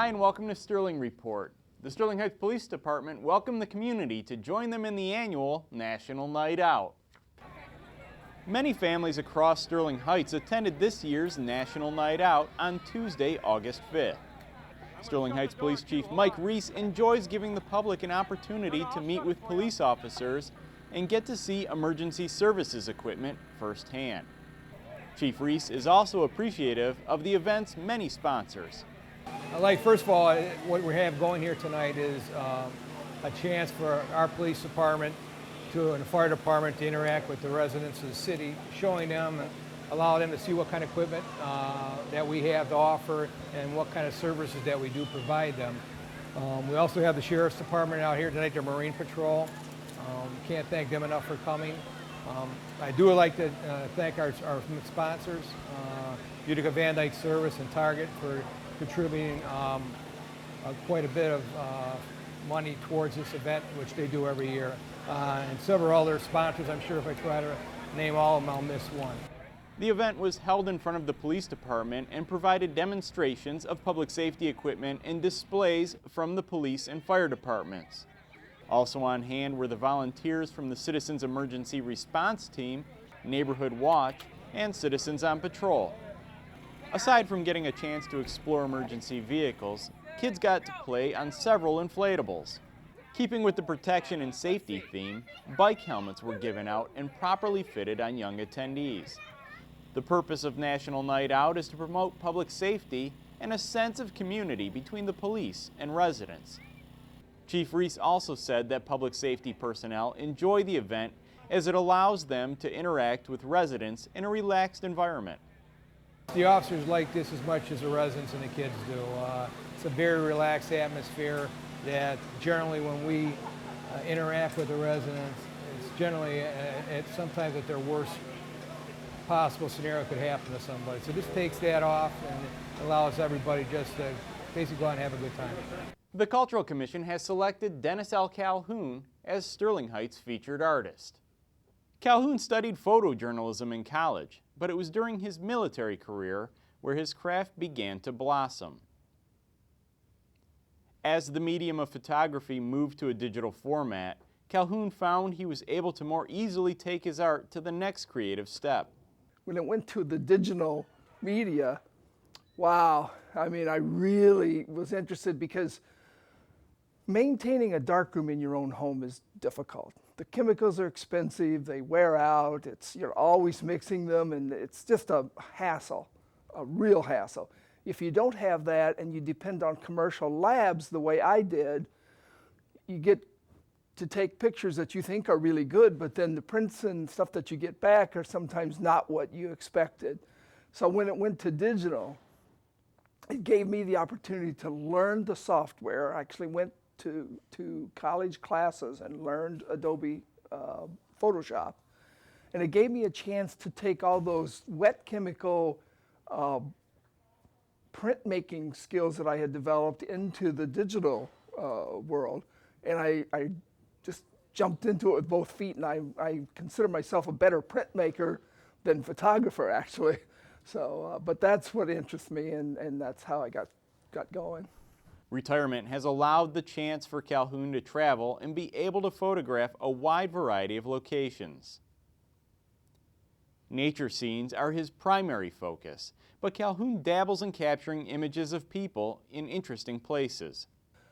Hi and welcome to Sterling Report. The Sterling Heights Police Department welcomed the community to join them in the annual National Night Out. Many families across Sterling Heights attended this year's National Night Out on Tuesday, August 5th. Sterling Heights Police Chief Mike Reese enjoys giving the public an opportunity to meet with police officers and get to see emergency services equipment firsthand. Chief Reese is also appreciative of the event's many sponsors. First of all, what we have going here tonight is a chance for our police department and the fire department to interact with the residents of the city, showing them, allow them to see what kind of equipment that we have to offer and what kind of services that we do provide them. We also have the Sheriff's Department out here tonight, their Marine Patrol. Can't thank them enough for coming. I do like to thank our sponsors, Utica Van Dyke Service and Target, for contributing quite a bit of money towards this event, which they do every year. And several other sponsors. I'm sure if I try to name all of them, I'll miss one. The event was held in front of the police department and provided demonstrations of public safety equipment and displays from the police and fire departments. Also on hand were the volunteers from the Citizens Emergency Response Team, Neighborhood Watch, and Citizens on Patrol. Aside from getting a chance to explore emergency vehicles, kids got to play on several inflatables. Keeping with the protection and safety theme, bike helmets were given out and properly fitted on young attendees. The purpose of National Night Out is to promote public safety and a sense of community between the police and residents. Chief Reese also said that public safety personnel enjoy the event as it allows them to interact with residents in a relaxed environment. The officers like this as much as the residents and the kids do. It's a very relaxed atmosphere that generally when we interact with the residents, it's generally sometimes at their worst possible scenario could happen to somebody. So this takes that off and allows everybody just to basically go out and have a good time. The Cultural Commission has selected Dennis L. Calhoun as Sterling Heights featured artist. Calhoun studied photojournalism in college, but it was during his military career where his craft began to blossom. As the medium of photography moved to a digital format, Calhoun found he was able to more easily take his art to the next creative step. When it went to the digital media, wow, I mean, I really was interested because maintaining a darkroom in your own home is difficult. The chemicals are expensive, they wear out, you're always mixing them, and it's just a hassle, a real hassle. If you don't have that and you depend on commercial labs the way I did, you get to take pictures that you think are really good, but then the prints and stuff that you get back are sometimes not what you expected. So when it went to digital, it gave me the opportunity to learn the software. I actually went to college classes and learned Adobe Photoshop. And it gave me a chance to take all those wet chemical printmaking skills that I had developed into the digital world. And I just jumped into it with both feet, and I consider myself a better printmaker than photographer, actually. So, but that's what interests me, and that's how I got going. Retirement has allowed the chance for Calhoun to travel and be able to photograph a wide variety of locations. Nature scenes are his primary focus, but Calhoun dabbles in capturing images of people in interesting places.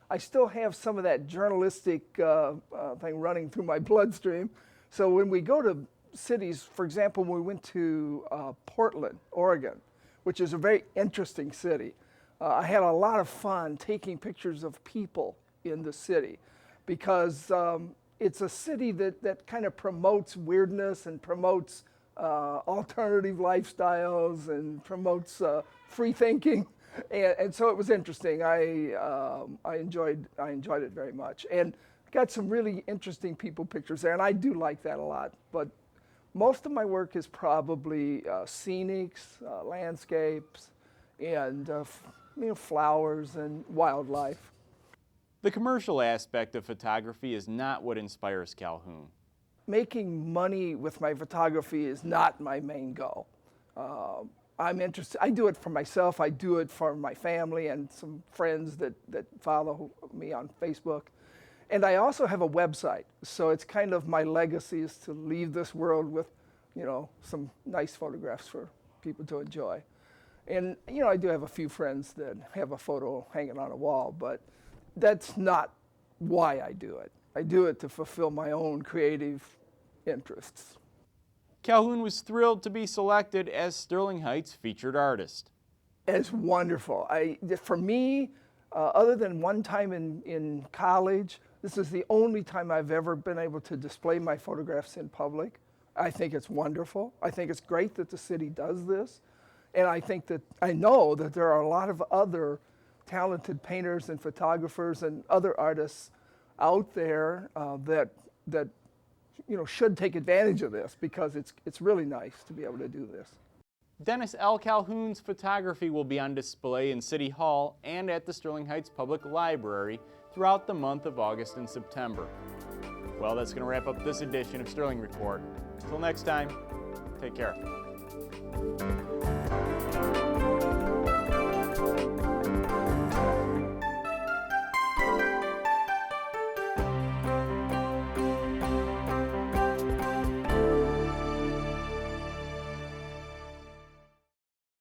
I still have some of that journalistic thing running through my bloodstream. So when we go to cities, for example, when we went to Portland, Oregon, which is a very interesting city, I had a lot of fun taking pictures of people in the city because it's a city that kind of promotes weirdness and promotes alternative lifestyles and promotes free thinking, and so it was interesting. I enjoyed it very much, and got some really interesting people pictures there, and I do like that a lot. But most of my work is probably scenics, landscapes, and flowers and wildlife. The commercial aspect of photography is not what inspires Calhoun. Making money with my photography is not my main goal. I'm interested. I do it for myself. I do it for my family and some friends that follow me on Facebook. And I also have a website. So it's kind of my legacy is to leave this world with, you know, some nice photographs for people to enjoy. And, you know, I do have a few friends that have a photo hanging on a wall, but that's not why I do it. I do it to fulfill my own creative interests. Calhoun was thrilled to be selected as Sterling Heights featured artist. It's wonderful. For me, other than one time in college, this is the only time I've ever been able to display my photographs in public. I think it's wonderful. I think it's great that the city does this. And I know that there are a lot of other talented painters and photographers and other artists out there that you know should take advantage of this, because it's really nice to be able to do this. Dennis L. Calhoun's photography will be on display in City Hall and at the Sterling Heights Public Library throughout the month of August and September. Well, that's going to wrap up this edition of Sterling Report. Until next time, take care.